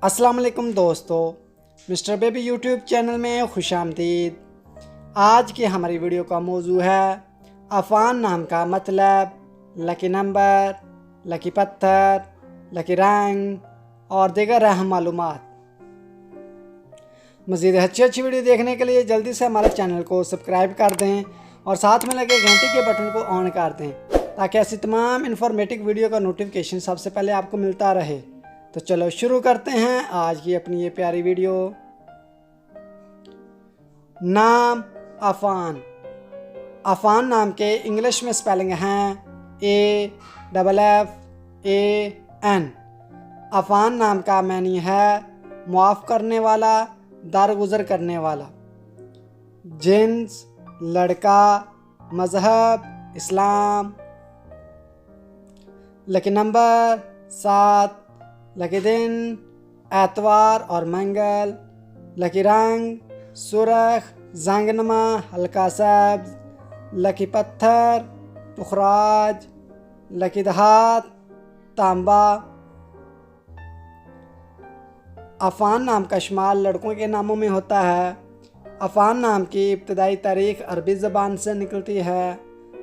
अस्सलाम वालेकुम दोस्तों, मिस्टर बेबी यूट्यूब चैनल में खुशामदीद। आज की हमारी वीडियो का मौजू है अफ़ान नाम का मतलब, लकी नंबर, लकी पत्थर, लकी रंग और दीगर अहम मालूमात। मज़ीद अच्छी वीडियो देखने के लिए जल्दी से हमारे चैनल को सब्सक्राइब कर दें और साथ में लगे घंटी के बटन को ऑन कर दें ताकि ऐसी तमाम इन्फॉर्मेटिव वीडियो का नोटिफिकेशन सबसे पहले आपको मिलता रहे। तो चलो शुरू करते हैं आज की अपनी ये प्यारी वीडियो। नाम अफ़ान। अफ़ान नाम के इंग्लिश में स्पेलिंग हैं AFFAN। अफ़ान नाम का मैनी है मुआफ़ करने वाला, दरगुजर करने वाला। जिन्स लड़का, मज़हब इस्लाम। लकी नंबर 7, लकी दिन एतवार और मंगल। लकी रंग सुरख, जंगनमा, हल्का सब्ज। लकी पत्थर पुखराज। लकी धात तांबा। अफ़ान नाम का शुमार लड़कों के नामों में होता है। अफ़ान नाम की इब्तदाई तारीख़ अरबी ज़बान से निकलती है।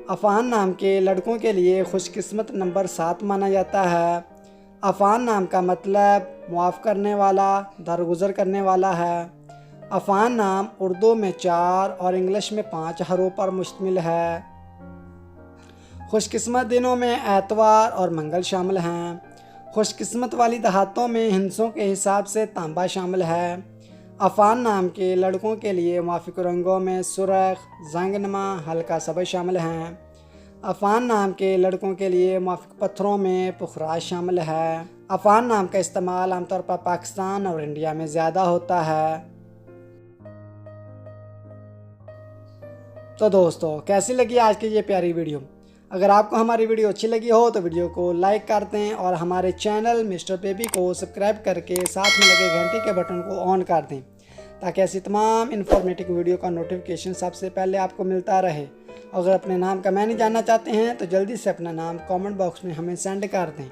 अफ़ान नाम के लड़कों के लिए खुशकिस्मत नंबर 7 माना जाता है। अफ़ान नाम का मतलब मुआफ़ करने वाला, दरगुजर करने वाला है। अफ़ान नाम उर्दू में 4 और इंग्लिश में 5 हरूफ पर मुश्तमिल है। खुशकिस्मत दिनों में एतवार और मंगल शामिल हैं। खुशकिस्मत वाली दहातों में हिंसों के हिसाब से तांबा शामिल है। अफ़ान नाम के लड़कों के लिए मुवाफ़िक़ रंगों में सुरख, जंगनमा, हल्का सब्ज़ शामिल हैं। अफ़ान नाम के लड़कों के लिए मुवाफ़िक़ पत्थरों में पुखराज शामिल है। अफ़ान नाम का इस्तेमाल आमतौर पर पाकिस्तान और इंडिया में ज़्यादा होता है। तो दोस्तों, कैसी लगी आज की ये प्यारी वीडियो? अगर आपको हमारी वीडियो अच्छी लगी हो तो वीडियो को लाइक कर दें और हमारे चैनल मिस्टर बेबी को सब्सक्राइब करके साथ में लगे घंटी के बटन को ऑन कर दें ताकि ऐसी तमाम इन्फॉर्मेटिव वीडियो का नोटिफिकेशन सबसे पहले आपको मिलता रहे। अगर अपने नाम का मैनी जानना चाहते हैं तो जल्दी से अपना नाम कमेंट बॉक्स में हमें सेंड कर दें।